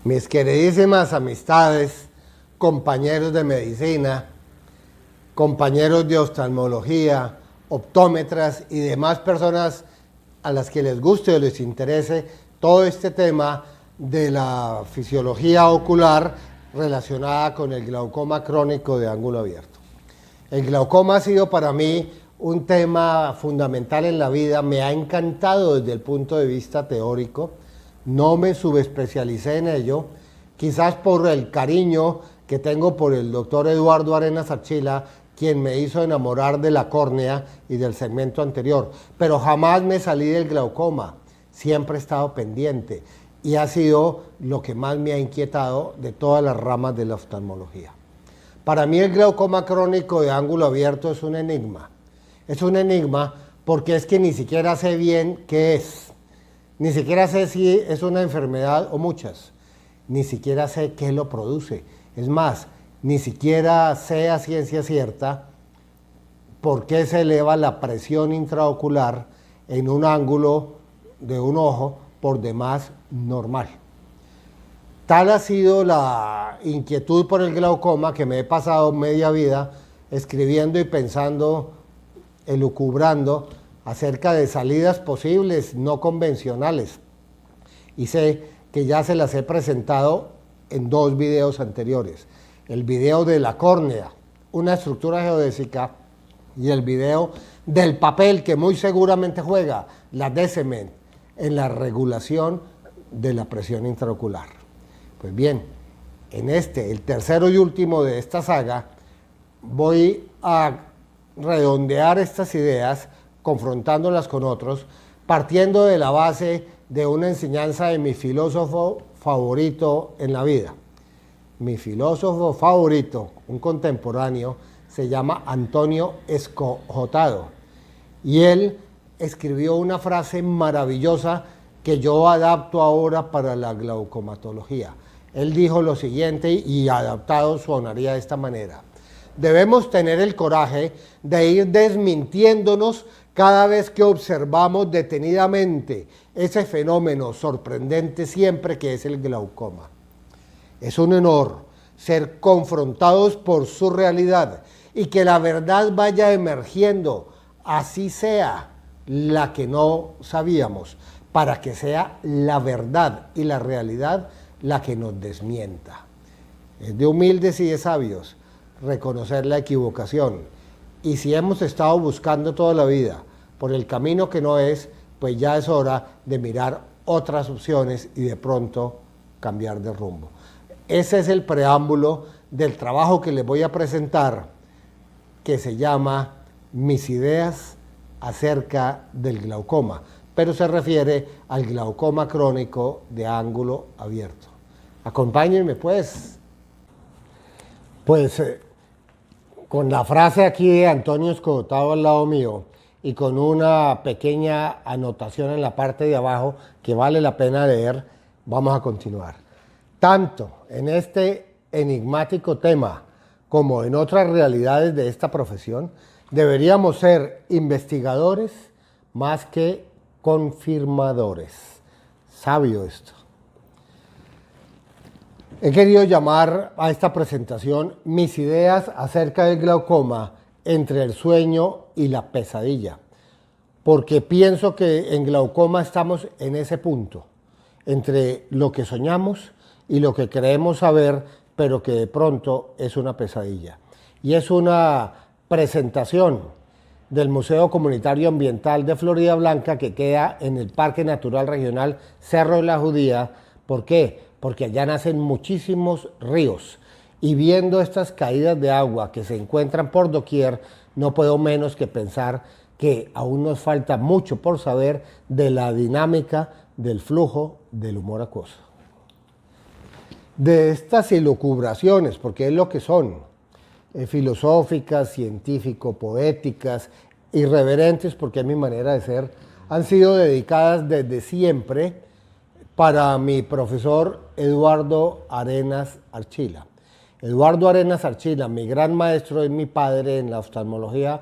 Mis queridísimas amistades, compañeros de medicina, compañeros de oftalmología, optómetras y demás personas a las que les guste o les interese todo este tema de la fisiología ocular relacionada con el glaucoma crónico de ángulo abierto. El glaucoma ha sido para mí un tema fundamental en la vida, me ha encantado desde el punto de vista teórico, no me subespecialicé en ello, quizás por el cariño que tengo por el doctor Eduardo Arenas Archila, quien me hizo enamorar de la córnea y del segmento anterior, pero jamás me salí del glaucoma, siempre he estado pendiente y ha sido lo que más me ha inquietado de todas las ramas de la oftalmología. Para mí el glaucoma crónico de ángulo abierto es un enigma porque es que ni siquiera sé bien qué es. Ni siquiera sé si es una enfermedad o muchas. Ni siquiera sé qué lo produce. Es más, ni siquiera sé a ciencia cierta por qué se eleva la presión intraocular en un ángulo de un ojo por demás normal. Tal ha sido la inquietud por el glaucoma que me he pasado media vida escribiendo y pensando, elucubrando acerca de salidas posibles no convencionales, y sé que ya se las he presentado en 2 videos anteriores, el video de la córnea, una estructura geodésica, y el video del papel que muy seguramente juega la Descemet en la regulación de la presión intraocular. Pues bien, en el tercero y último de esta saga, voy a redondear estas ideas confrontándolas con otros, partiendo de la base de una enseñanza de mi filósofo favorito en la vida. Mi filósofo favorito, un contemporáneo, se llama Antonio Escojotado, y él escribió una frase maravillosa que yo adapto ahora para la glaucomatología. Él dijo lo siguiente, y adaptado sonaría de esta manera: debemos tener el coraje de ir desmintiéndonos cada vez que observamos detenidamente ese fenómeno sorprendente siempre que es el glaucoma. Es un honor ser confrontados por su realidad y que la verdad vaya emergiendo, así sea la que no sabíamos, para que sea la verdad y la realidad la que nos desmienta. Es de humildes y de sabios reconocer la equivocación. Y si hemos estado buscando toda la vida por el camino que no es, pues ya es hora de mirar otras opciones y de pronto cambiar de rumbo. Ese es el preámbulo del trabajo que les voy a presentar, que se llama Mis ideas acerca del glaucoma, pero se refiere al glaucoma crónico de ángulo abierto. Acompáñenme pues. Con la frase aquí de Antonio Escotado al lado mío y con una pequeña anotación en la parte de abajo que vale la pena leer, vamos a continuar. Tanto en este enigmático tema como en otras realidades de esta profesión, deberíamos ser investigadores más que confirmadores. Sabio esto. He querido llamar a esta presentación Mis ideas acerca del glaucoma entre el sueño y la pesadilla, porque pienso que en glaucoma estamos en ese punto, entre lo que soñamos y lo que creemos saber, pero que de pronto es una pesadilla. Y es una presentación del Museo Comunitario Ambiental de Florida Blanca, que queda en el Parque Natural Regional Cerro de la Judía. ¿Por qué? Porque allá nacen muchísimos ríos, y viendo estas caídas de agua que se encuentran por doquier, no puedo menos que pensar que aún nos falta mucho por saber de la dinámica del flujo del humor acuoso. De estas elucubraciones, porque es lo que son, filosóficas, científico-poéticas, irreverentes, porque es mi manera de ser, han sido dedicadas desde siempre para mi profesor Eduardo Arenas Archila. Eduardo Arenas Archila, mi gran maestro, es mi padre en la oftalmología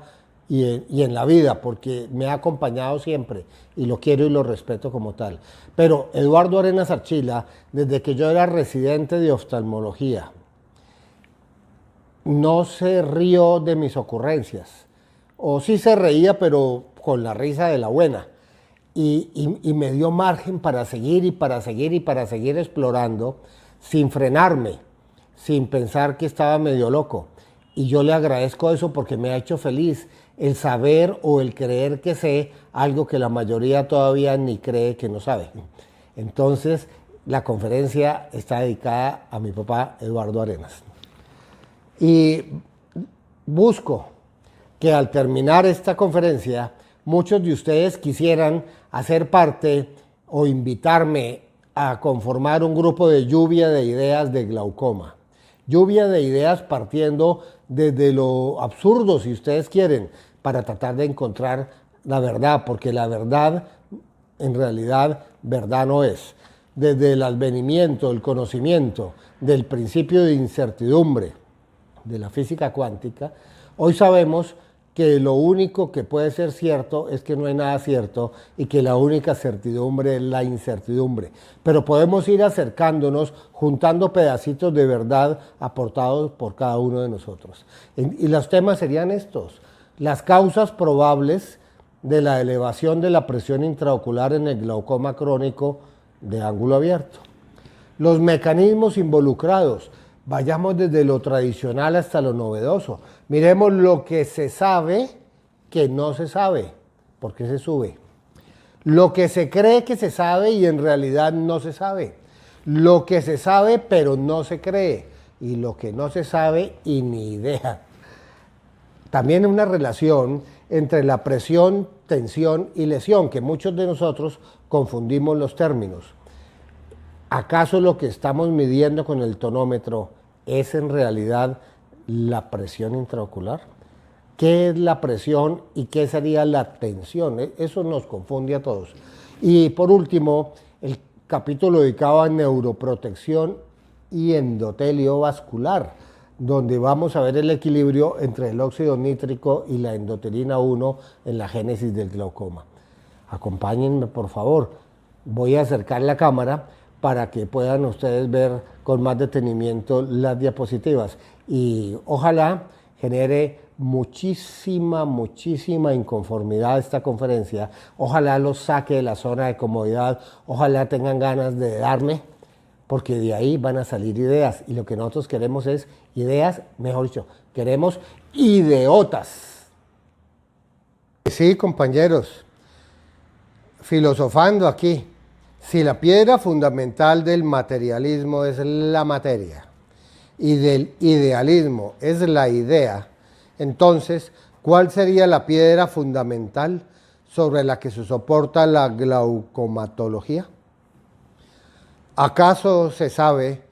y en la vida, porque me ha acompañado siempre y lo quiero y lo respeto como tal. Pero Eduardo Arenas Archila, desde que yo era residente de oftalmología, no se rió de mis ocurrencias, o sí se reía, pero con la risa de la buena. Y me dio margen para seguir y para seguir y para seguir explorando sin frenarme, sin pensar que estaba medio loco. Y yo le agradezco eso porque me ha hecho feliz el saber o el creer que sé algo que la mayoría todavía ni cree que no sabe. Entonces, la conferencia está dedicada a mi papá Eduardo Arenas. Y busco que al terminar esta conferencia, muchos de ustedes quisieran hacer parte o invitarme a conformar un grupo de lluvia de ideas de glaucoma. Lluvia de ideas partiendo desde lo absurdo, si ustedes quieren, para tratar de encontrar la verdad, porque la verdad, en realidad, verdad no es. Desde el advenimiento, el conocimiento del principio de incertidumbre de la física cuántica, hoy sabemos que lo único que puede ser cierto es que no hay nada cierto y que la única certidumbre es la incertidumbre. Pero podemos ir acercándonos, juntando pedacitos de verdad aportados por cada uno de nosotros. Y los temas serían estos: las causas probables de la elevación de la presión intraocular en el glaucoma crónico de ángulo abierto. Los mecanismos involucrados. Vayamos desde lo tradicional hasta lo novedoso. Miremos lo que se sabe que no se sabe. ¿Por qué se sube? Lo que se cree que se sabe y en realidad no se sabe. Lo que se sabe pero no se cree. Y lo que no se sabe y ni idea. También una relación entre la presión, tensión y lesión, que muchos de nosotros confundimos los términos. ¿Acaso lo que estamos midiendo con el tonómetro es en realidad la presión intraocular? ¿Qué es la presión y qué sería la tensión? Eso nos confunde a todos. Y por último, el capítulo dedicado a neuroprotección y endotelio vascular, donde vamos a ver el equilibrio entre el óxido nítrico y la endotelina 1 en la génesis del glaucoma. Acompáñenme, por favor. Voy a acercar la cámara para que puedan ustedes ver con más detenimiento las diapositivas. Y ojalá genere muchísima inconformidad esta conferencia. Ojalá los saque de la zona de comodidad. Ojalá tengan ganas de darme, porque de ahí van a salir ideas. Y lo que nosotros queremos es ideas, mejor dicho, queremos ideotas. Sí, compañeros, filosofando aquí. Si la piedra fundamental del materialismo es la materia y del idealismo es la idea, entonces, ¿cuál sería la piedra fundamental sobre la que se soporta la glaucomatología? ¿Acaso se sabe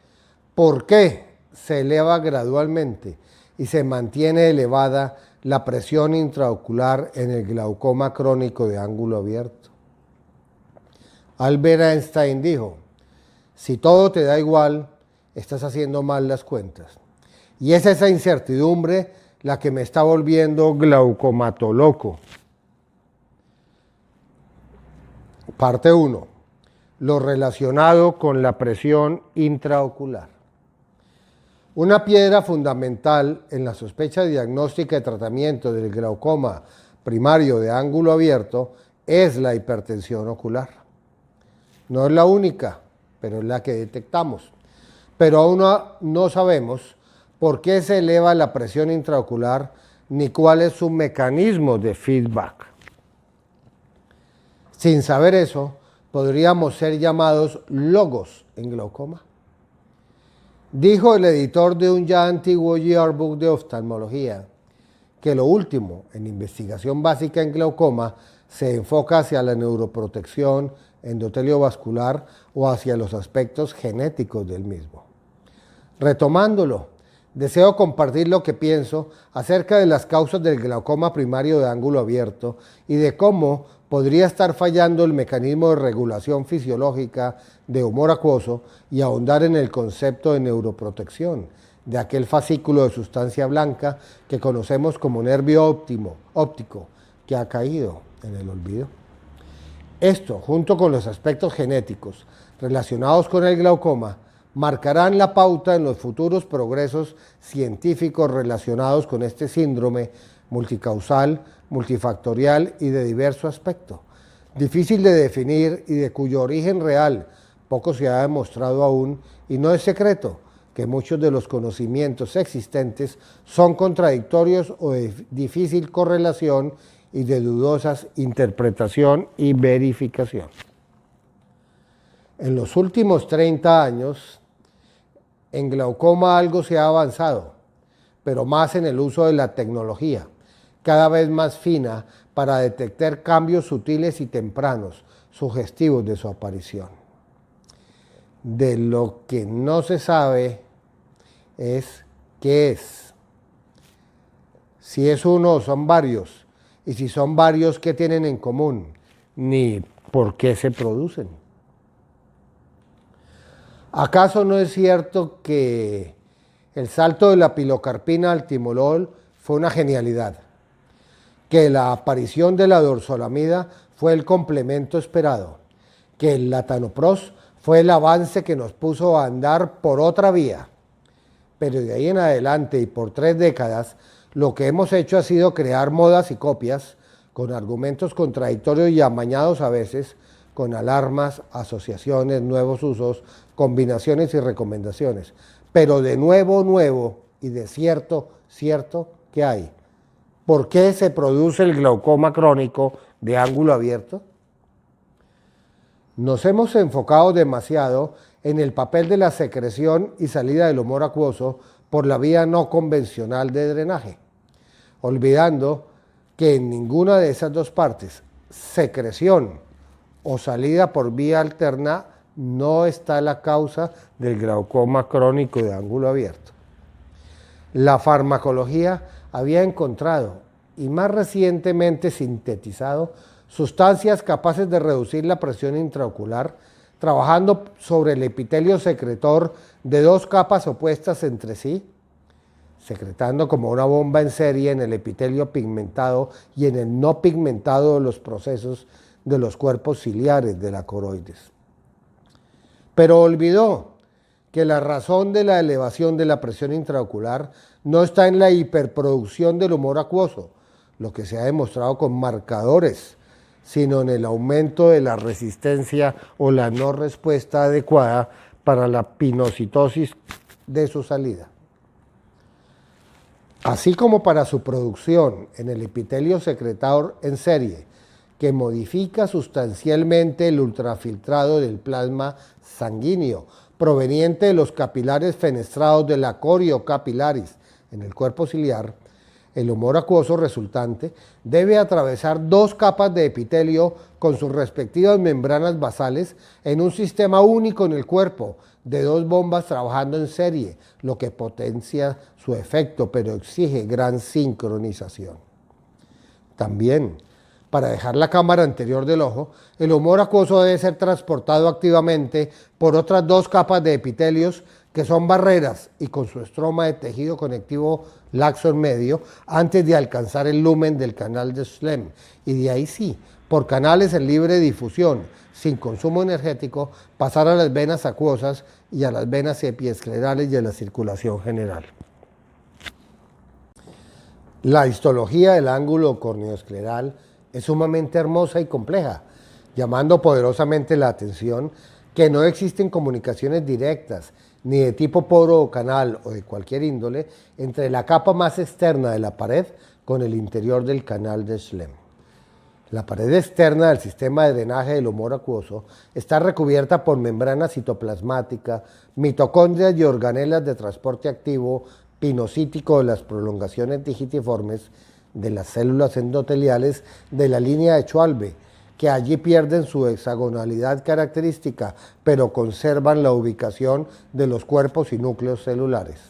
por qué se eleva gradualmente y se mantiene elevada la presión intraocular en el glaucoma crónico de ángulo abierto? Albert Einstein dijo: si todo te da igual, estás haciendo mal las cuentas. Y es esa incertidumbre la que me está volviendo glaucomatoloco. Parte 1. Lo relacionado con la presión intraocular. Una piedra fundamental en la sospecha diagnóstica y tratamiento del glaucoma primario de ángulo abierto es la hipertensión ocular. No es la única, pero es la que detectamos. Pero aún no sabemos por qué se eleva la presión intraocular ni cuál es su mecanismo de feedback. Sin saber eso, podríamos ser llamados logos en glaucoma. Dijo el editor de un ya antiguo yearbook de oftalmología que lo último en investigación básica en glaucoma se enfoca hacia la neuroprotección, endotelio vascular o hacia los aspectos genéticos del mismo. Retomándolo, deseo compartir lo que pienso acerca de las causas del glaucoma primario de ángulo abierto y de cómo podría estar fallando el mecanismo de regulación fisiológica de humor acuoso y ahondar en el concepto de neuroprotección, de aquel fascículo de sustancia blanca que conocemos como nervio óptico, que ha caído en el olvido. Esto, junto con los aspectos genéticos relacionados con el glaucoma, marcarán la pauta en los futuros progresos científicos relacionados con este síndrome multicausal, multifactorial y de diverso aspecto, difícil de definir y de cuyo origen real poco se ha demostrado aún, y no es secreto que muchos de los conocimientos existentes son contradictorios o de difícil correlación y de dudosas interpretación y verificación. En los últimos 30 años, en glaucoma algo se ha avanzado, pero más en el uso de la tecnología, cada vez más fina para detectar cambios sutiles y tempranos, sugestivos de su aparición. De lo que no se sabe es qué es, si es uno o son varios, y si son varios, qué tienen en común, ni por qué se producen. ¿Acaso no es cierto que el salto de la pilocarpina al timolol fue una genialidad? Que la aparición de la dorzolamida fue el complemento esperado, que el latanoprost fue el avance que nos puso a andar por otra vía. Pero de ahí en adelante y por 3 décadas, lo que hemos hecho ha sido crear modas y copias con argumentos contradictorios y amañados a veces, con alarmas, asociaciones, nuevos usos, combinaciones y recomendaciones. Pero de nuevo y de cierto, ¿qué hay? ¿Por qué se produce el glaucoma crónico de ángulo abierto? Nos hemos enfocado demasiado en el papel de la secreción y salida del humor acuoso por la vía no convencional de drenaje, olvidando que en ninguna de esas dos partes, secreción o salida por vía alterna, no está la causa del glaucoma crónico de ángulo abierto. La farmacología había encontrado, y más recientemente sintetizado, sustancias capaces de reducir la presión intraocular, trabajando sobre el epitelio secretor de 2 capas opuestas entre sí, secretando como una bomba en serie en el epitelio pigmentado y en el no pigmentado de los procesos de los cuerpos ciliares de la coroides. Pero olvidó que la razón de la elevación de la presión intraocular no está en la hiperproducción del humor acuoso, lo que se ha demostrado con marcadores, sino en el aumento de la resistencia o la no respuesta adecuada para la pinocitosis de su salida. Así como para su producción en el epitelio secretador en serie, que modifica sustancialmente el ultrafiltrado del plasma sanguíneo proveniente de los capilares fenestrados de la coriocapilaris en el cuerpo ciliar, el humor acuoso resultante debe atravesar 2 capas de epitelio con sus respectivas membranas basales en un sistema único en el cuerpo, de 2 bombas trabajando en serie, lo que potencia su efecto, pero exige gran sincronización. También, para dejar la cámara anterior del ojo, el humor acuoso debe ser transportado activamente por otras 2 capas de epitelios que son barreras y con su estroma de tejido conectivo laxo en medio antes de alcanzar el lumen del canal de Schlemm, y de ahí sí, por canales en libre difusión, sin consumo energético, pasar a las venas acuosas y a las venas epiesclerales y a la circulación general. La histología del ángulo corneoescleral es sumamente hermosa y compleja, llamando poderosamente la atención que no existen comunicaciones directas, ni de tipo poro o canal o de cualquier índole, entre la capa más externa de la pared con el interior del canal de Schlemm. La pared externa del sistema de drenaje del humor acuoso está recubierta por membrana citoplasmática, mitocondrias y organelas de transporte activo pinocítico de las prolongaciones digitiformes de las células endoteliales de la línea de Schwalbe, que allí pierden su hexagonalidad característica, pero conservan la ubicación de los cuerpos y núcleos celulares.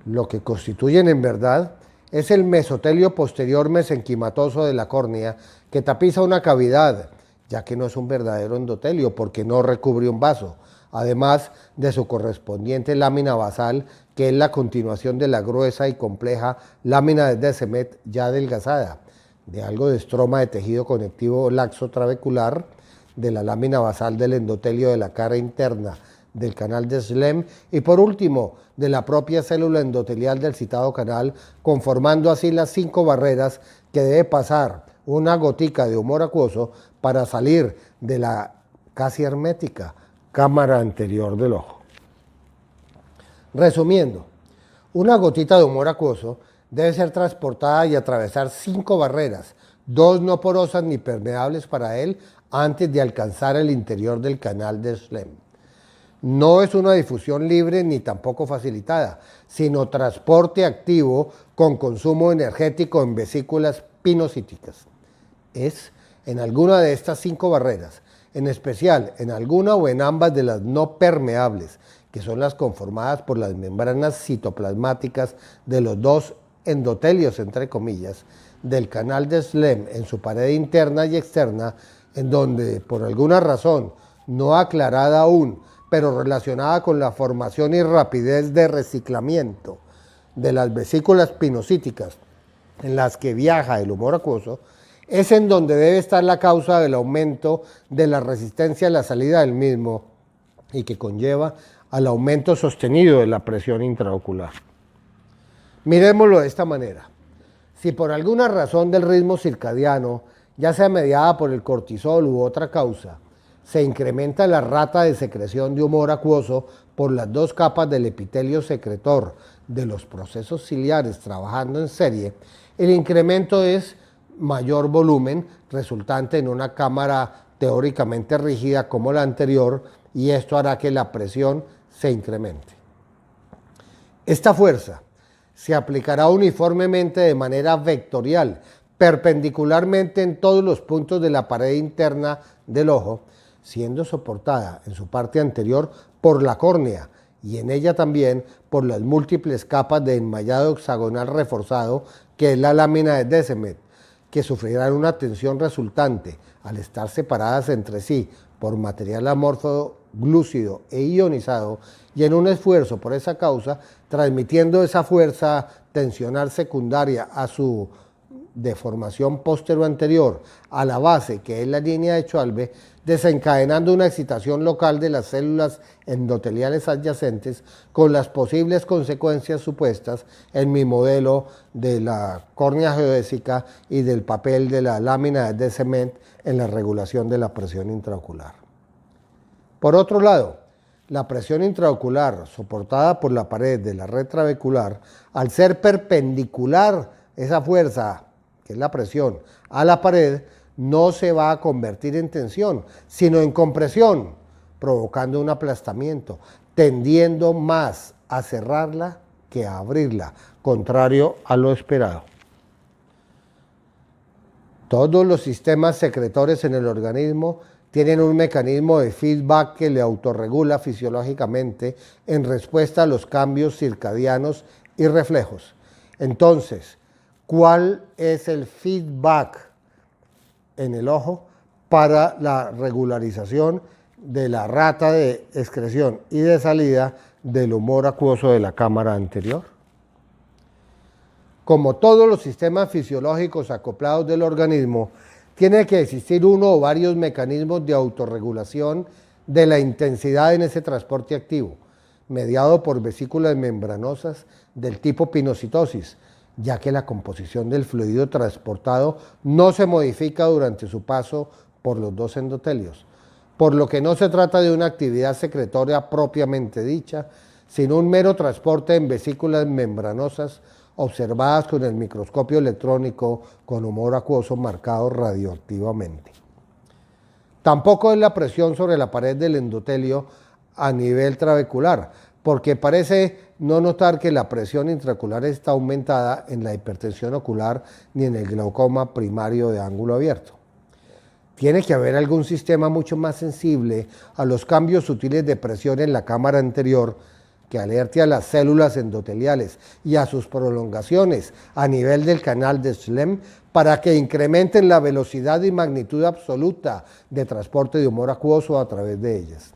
Lo que constituyen en verdad es el mesotelio posterior mesenquimatoso de la córnea, que tapiza una cavidad, ya que no es un verdadero endotelio porque no recubre un vaso, además de su correspondiente lámina basal, que es la continuación de la gruesa y compleja lámina de Descemet ya adelgazada, de algo de estroma de tejido conectivo laxo trabecular, de la lámina basal del endotelio de la cara interna del canal de Schlemm y por último de la propia célula endotelial del citado canal, conformando así las 5 barreras que debe pasar una gotica de humor acuoso para salir de la casi hermética cámara anterior del ojo. Resumiendo, una gotita de humor acuoso debe ser transportada y atravesar 5 barreras, 2 no porosas ni permeables para él, antes de alcanzar el interior del canal de Schlemm. No es una difusión libre ni tampoco facilitada, sino transporte activo con consumo energético en vesículas pinocíticas. Es en alguna de estas 5 barreras, en especial en alguna o en ambas de las no permeables, que son las conformadas por las membranas citoplasmáticas de los 2 endotelios, entre comillas, del canal de Schlemm en su pared interna y externa, en donde, por alguna razón no aclarada aún, pero relacionada con la formación y rapidez de reciclamiento de las vesículas pinocíticas en las que viaja el humor acuoso, es en donde debe estar la causa del aumento de la resistencia a la salida del mismo y que conlleva al aumento sostenido de la presión intraocular. Miremoslo de esta manera. Si por alguna razón del ritmo circadiano, ya sea mediada por el cortisol u otra causa, se incrementa la rata de secreción de humor acuoso por las 2 capas del epitelio secretor de los procesos ciliares trabajando en serie, el incremento es mayor volumen, resultante en una cámara teóricamente rígida como la anterior, y esto hará que la presión se incremente. Esta fuerza se aplicará uniformemente de manera vectorial, perpendicularmente en todos los puntos de la pared interna del ojo, siendo soportada en su parte anterior por la córnea y en ella también por las múltiples capas de enmayado hexagonal reforzado que es la lámina de Descemet, que sufrirán una tensión resultante al estar separadas entre sí por material amorfo glúcido e ionizado y en un esfuerzo por esa causa, transmitiendo esa fuerza tensional secundaria a su deformación postero-anterior a la base, que es la línea de Schwalbe, desencadenando una excitación local de las células endoteliales adyacentes con las posibles consecuencias supuestas en mi modelo de la córnea geodésica y del papel de la lámina de Descemet en la regulación de la presión intraocular. Por otro lado, la presión intraocular soportada por la pared de la red trabecular, al ser perpendicular esa fuerza, que es la presión, a la pared, no se va a convertir en tensión, sino en compresión, provocando un aplastamiento, tendiendo más a cerrarla que a abrirla, contrario a lo esperado. Todos los sistemas secretores en el organismo tienen un mecanismo de feedback que le autorregula fisiológicamente en respuesta a los cambios circadianos y reflejos. Entonces, ¿cuál es el feedback en el ojo para la regularización de la rata de excreción y de salida del humor acuoso de la cámara anterior? Como todos los sistemas fisiológicos acoplados del organismo, tiene que existir uno o varios mecanismos de autorregulación de la intensidad en ese transporte activo, mediado por vesículas membranosas del tipo pinocitosis, ya que la composición del fluido transportado no se modifica durante su paso por los 2 endotelios, por lo que no se trata de una actividad secretoria propiamente dicha, sino un mero transporte en vesículas membranosas observadas con el microscopio electrónico con humor acuoso marcado radioactivamente. Tampoco es la presión sobre la pared del endotelio a nivel trabecular, porque parece no notar que la presión intraocular está aumentada en la hipertensión ocular ni en el glaucoma primario de ángulo abierto. Tiene que haber algún sistema mucho más sensible a los cambios sutiles de presión en la cámara anterior que alerte a las células endoteliales y a sus prolongaciones a nivel del canal de Schlemm para que incrementen la velocidad y magnitud absoluta de transporte de humor acuoso a través de ellas.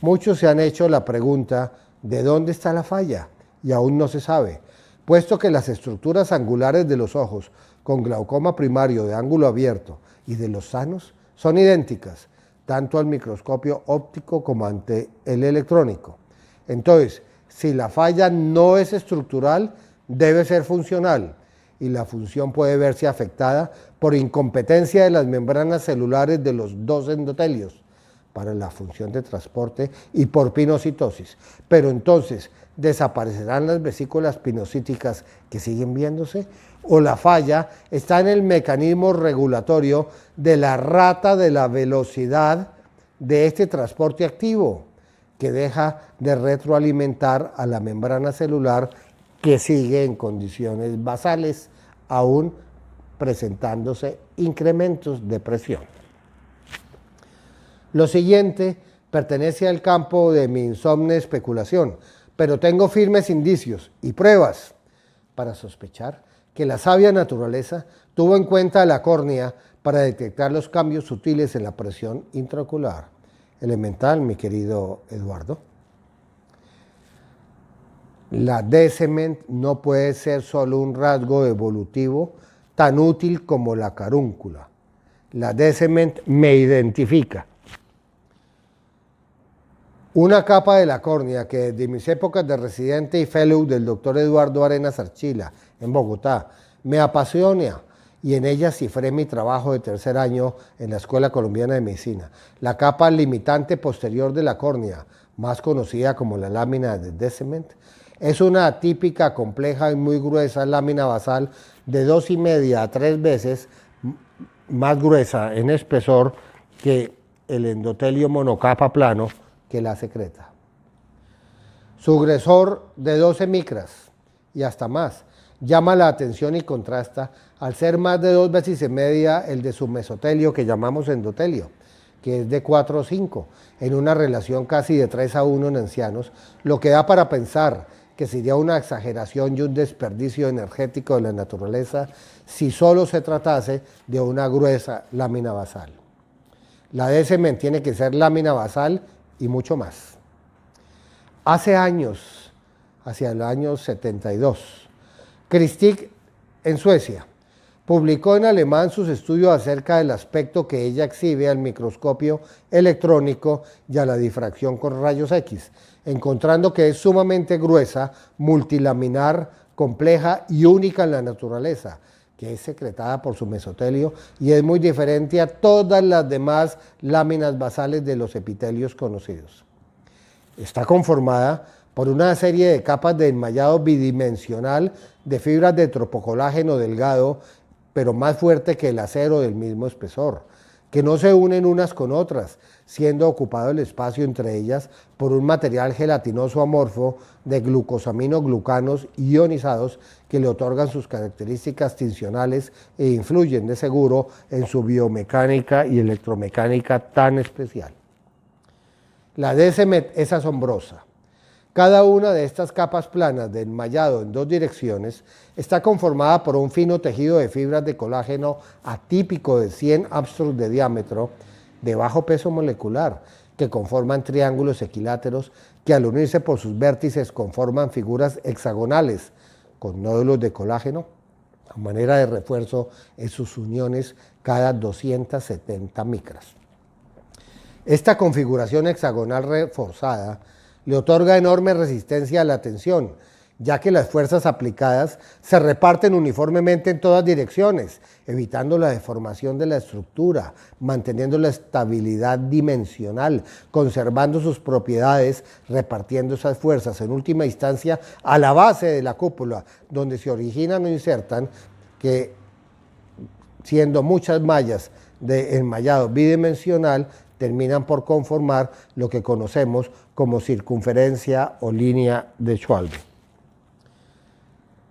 Muchos se han hecho la pregunta ¿de dónde está la falla? Y aún no se sabe, puesto que las estructuras angulares de los ojos con glaucoma primario de ángulo abierto y de los sanos son idénticas, tanto al microscopio óptico como ante el electrónico. Entonces, si la falla no es estructural, debe ser funcional, y la función puede verse afectada por incompetencia de las membranas celulares de los dos endotelios para la función de transporte y por pinocitosis. Pero entonces, ¿desaparecerán las vesículas pinocíticas que siguen viéndose? ¿O la falla está en el mecanismo regulatorio de la rata de la velocidad de este transporte activo, que deja de retroalimentar a la membrana celular que sigue en condiciones basales, aún presentándose incrementos de presión? Lo siguiente pertenece al campo de mi insomne especulación, pero tengo firmes indicios y pruebas para sospechar que la sabia naturaleza tuvo en cuenta la córnea para detectar los cambios sutiles en la presión intraocular. Elemental, mi querido Eduardo. La D-cement no puede ser solo un rasgo evolutivo tan útil como la carúncula. La D-cement me identifica. Una capa de la córnea que desde mis épocas de residente y fellow del doctor Eduardo Arenas Archila en Bogotá me apasiona, y en ella cifré mi trabajo de tercer año en la Escuela Colombiana de Medicina. La capa limitante posterior de la córnea, más conocida como la lámina de D-cement, es una atípica, compleja y muy gruesa lámina basal de 2,5 a 3 veces más gruesa en espesor que el endotelio monocapa plano que la secreta. Su grosor de 12 micras y hasta más llama la atención y contrasta al ser más de 2,5 veces el de su mesotelio, que llamamos endotelio, que es de 4 o 5, en una relación casi de 3:1 en ancianos, lo que da para pensar que sería una exageración y un desperdicio energético de la naturaleza si solo se tratase de una gruesa lámina basal. La D-cement tiene que ser lámina basal y mucho más. Hace años, hacia el año 72, Christik, en Suecia, publicó en alemán sus estudios acerca del aspecto que ella exhibe al microscopio electrónico y a la difracción con rayos X, encontrando que es sumamente gruesa, multilaminar, compleja y única en la naturaleza, que es secretada por su mesotelio y es muy diferente a todas las demás láminas basales de los epitelios conocidos. Está conformada por una serie de capas de enmayado bidimensional de fibras de tropocolágeno delgado, pero más fuerte que el acero del mismo espesor, que no se unen unas con otras, siendo ocupado el espacio entre ellas por un material gelatinoso amorfo de glucosaminoglucanos ionizados que le otorgan sus características tincionales e influyen de seguro en su biomecánica y electromecánica tan especial. La D-cement es asombrosa. Cada una de estas capas planas de enmayado en 2 direcciones está conformada por un fino tejido de fibras de colágeno atípico de 100 Armstrong de diámetro, de bajo peso molecular, que conforman triángulos equiláteros que al unirse por sus vértices conforman figuras hexagonales con nódulos de colágeno a manera de refuerzo en sus uniones cada 270 micras. Esta configuración hexagonal reforzada le otorga enorme resistencia a la tensión, ya que las fuerzas aplicadas se reparten uniformemente en todas direcciones, evitando la deformación de la estructura, manteniendo la estabilidad dimensional, conservando sus propiedades, repartiendo esas fuerzas en última instancia a la base de la cúpula, donde se originan o insertan, que siendo muchas mallas de enmayado bidimensional, terminan por conformar lo que conocemos como circunferencia o línea de Schwalbe.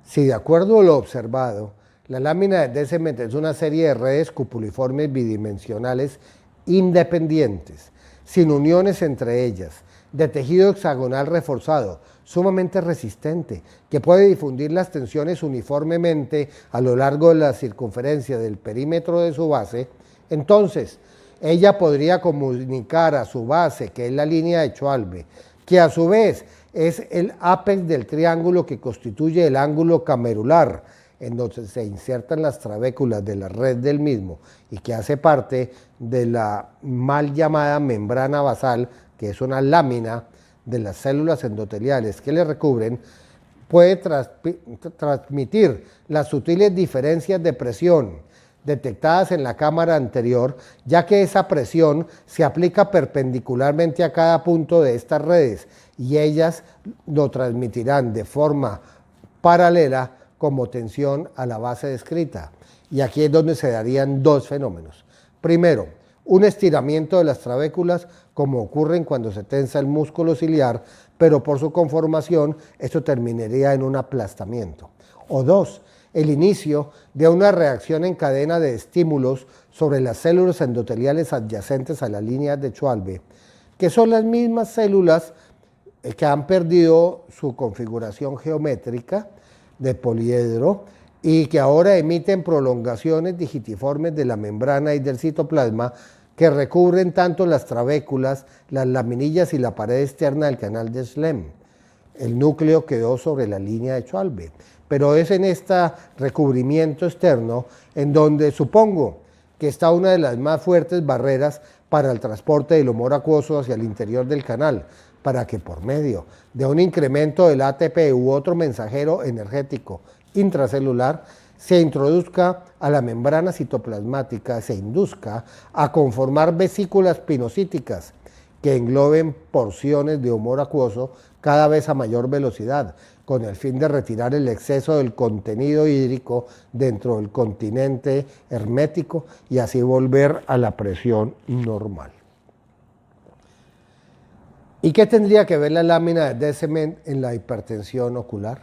Si de acuerdo a lo observado, la lámina de D-cement es una serie de redes cupuliformes bidimensionales independientes, sin uniones entre ellas, de tejido hexagonal reforzado, sumamente resistente, que puede difundir las tensiones uniformemente a lo largo de la circunferencia del perímetro de su base, entonces ella podría comunicar a su base, que es la línea de Schwalbe, que a su vez es el ápex del triángulo que constituye el ángulo camerular, en donde se insertan las trabéculas de la red del mismo y que hace parte de la mal llamada membrana basal, que es una lámina de las células endoteliales que le recubren, puede transmitir las sutiles diferencias de presión detectadas en la cámara anterior, ya que esa presión se aplica perpendicularmente a cada punto de estas redes y ellas lo transmitirán de forma paralela como tensión a la base descrita. Y aquí es donde se darían dos fenómenos. Primero, un estiramiento de las trabéculas, como ocurre cuando se tensa el músculo ciliar, pero por su conformación esto terminaría en un aplastamiento. O dos, el inicio de una reacción en cadena de estímulos sobre las células endoteliales adyacentes a la línea de Schwalbe, que son las mismas células que han perdido su configuración geométrica de poliedro y que ahora emiten prolongaciones digitiformes de la membrana y del citoplasma que recubren tanto las trabéculas, las laminillas y la pared externa del canal de Schlemm. El núcleo quedó sobre la línea de Schwalbe, pero es en este recubrimiento externo en donde supongo que está una de las más fuertes barreras para el transporte del humor acuoso hacia el interior del canal, para que por medio de un incremento del ATP u otro mensajero energético intracelular se introduzca a la membrana citoplasmática, se induzca a conformar vesículas pinocíticas que engloben porciones de humor acuoso cada vez a mayor velocidad, con el fin de retirar el exceso del contenido hídrico dentro del continente hermético y así volver a la presión normal. ¿Y qué tendría que ver la lámina de Descemet en la hipertensión ocular?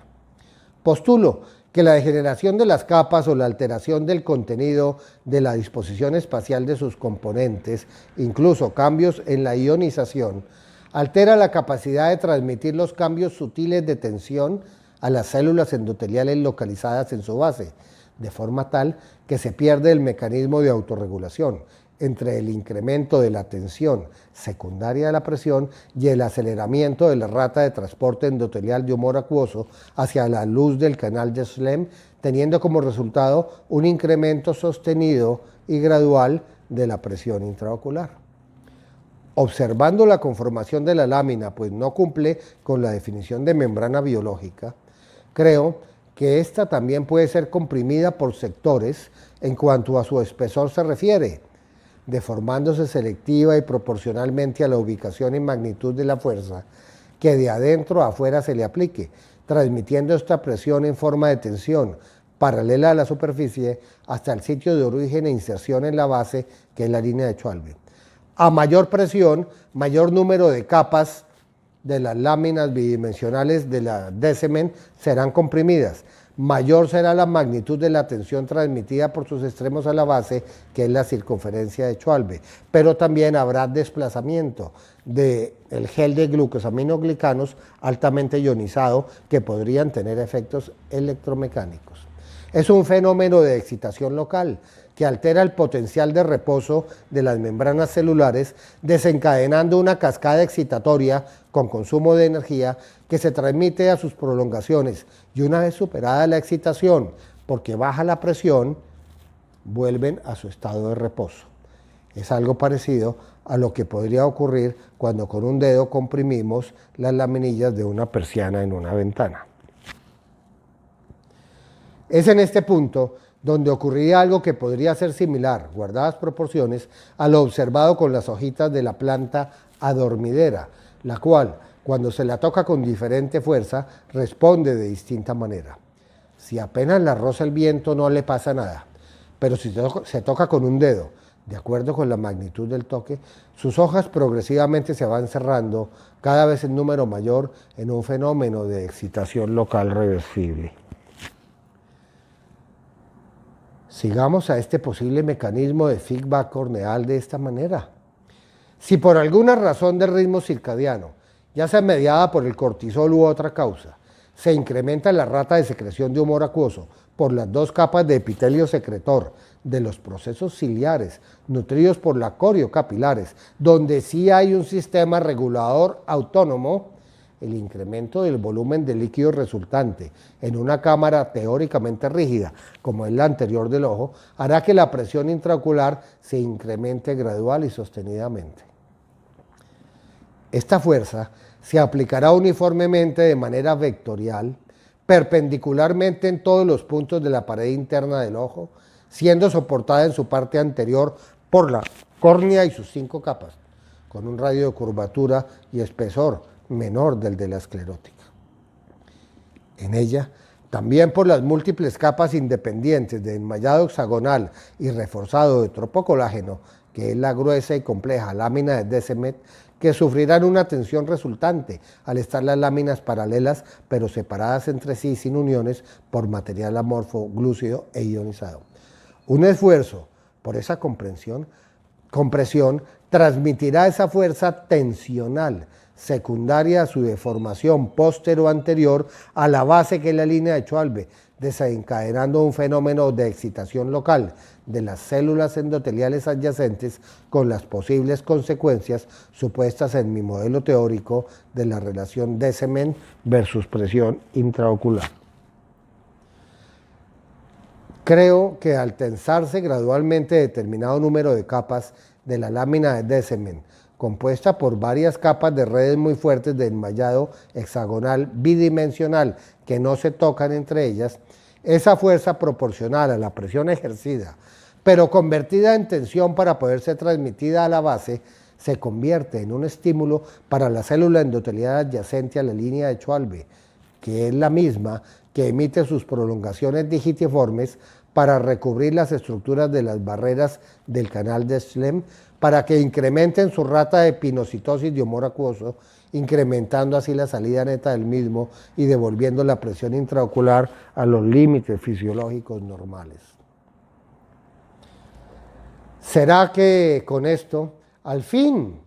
Postulo que la degeneración de las capas o la alteración del contenido de la disposición espacial de sus componentes, incluso cambios en la ionización, altera la capacidad de transmitir los cambios sutiles de tensión a las células endoteliales localizadas en su base, de forma tal que se pierde el mecanismo de autorregulación entre el incremento de la tensión secundaria de la presión y el aceleramiento de la rata de transporte endotelial de humor acuoso hacia la luz del canal de Schlemm, teniendo como resultado un incremento sostenido y gradual de la presión intraocular. Observando la conformación de la lámina, pues no cumple con la definición de membrana biológica, creo que esta también puede ser comprimida por sectores en cuanto a su espesor se refiere, deformándose selectiva y proporcionalmente a la ubicación y magnitud de la fuerza que de adentro a afuera se le aplique, transmitiendo esta presión en forma de tensión paralela a la superficie hasta el sitio de origen e inserción en la base, que es la línea de Schwalbe. A mayor presión, mayor número de capas de las láminas bidimensionales de la Descemet serán comprimidas, mayor será la magnitud de la tensión transmitida por sus extremos a la base, que es la circunferencia de Schwalbe, pero también habrá desplazamiento del gel de glucosaminoglicanos altamente ionizado que podrían tener efectos electromecánicos. Es un fenómeno de excitación local que altera el potencial de reposo de las membranas celulares, desencadenando una cascada excitatoria con consumo de energía que se transmite a sus prolongaciones y una vez superada la excitación, porque baja la presión, vuelven a su estado de reposo. Es algo parecido a lo que podría ocurrir cuando con un dedo comprimimos las laminillas de una persiana en una ventana. Es en este punto donde ocurriría algo que podría ser similar, guardadas proporciones, a lo observado con las hojitas de la planta adormidera, la cual, cuando se la toca con diferente fuerza, responde de distinta manera. Si apenas la roza el viento no le pasa nada, pero si se toca con un dedo, de acuerdo con la magnitud del toque, sus hojas progresivamente se van cerrando, cada vez en número mayor, en un fenómeno de excitación local reversible. Sigamos a este posible mecanismo de feedback corneal de esta manera. Si por alguna razón del ritmo circadiano, ya sea mediada por el cortisol u otra causa, Se incrementa la rata de secreción de humor acuoso por las dos capas de epitelio secretor de los procesos ciliares nutridos por la coriocapilares, donde sí hay un sistema regulador autónomo. El incremento del volumen de líquido resultante en una cámara teóricamente rígida, como es la anterior del ojo, hará que la presión intraocular se incremente gradual y sostenidamente. Esta fuerza se aplicará uniformemente de manera vectorial, perpendicularmente en todos los puntos de la pared interna del ojo, siendo soportada en su parte anterior por la córnea y sus 5 capas, con un radio de curvatura y espesor menor del de la esclerótica. En ella, también por las múltiples capas independientes de enmayado hexagonal y reforzado de tropocolágeno, que es la gruesa y compleja lámina de Descemet, que sufrirán una tensión resultante al estar las láminas paralelas pero separadas entre sí sin uniones por material amorfo, glúcido e ionizado. Un esfuerzo por esa compresión transmitirá esa fuerza tensional secundaria a su deformación postero-anterior a la base que es la línea de Schwalbe, desencadenando un fenómeno de excitación local de las células endoteliales adyacentes con las posibles consecuencias supuestas en mi modelo teórico de la relación Descemet versus presión intraocular. Creo que al tensarse gradualmente determinado número de capas de la lámina de Descemet, compuesta por varias capas de redes muy fuertes de enmayado hexagonal bidimensional que no se tocan entre ellas, esa fuerza proporcional a la presión ejercida, pero convertida en tensión para poder ser transmitida a la base, se convierte en un estímulo para la célula endotelial adyacente a la línea de Schwalbe, que es la misma que emite sus prolongaciones digitiformes para recubrir las estructuras de las barreras del canal de Schlemm, para que incrementen su rata de pinocitosis de humor acuoso, incrementando así la salida neta del mismo y devolviendo la presión intraocular a los límites fisiológicos normales. ¿Será que con esto, al fin,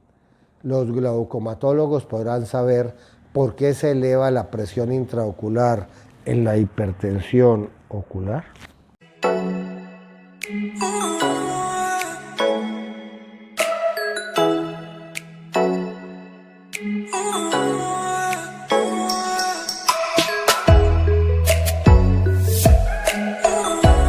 los glaucomatólogos podrán saber por qué se eleva la presión intraocular en la hipertensión ocular? Oh.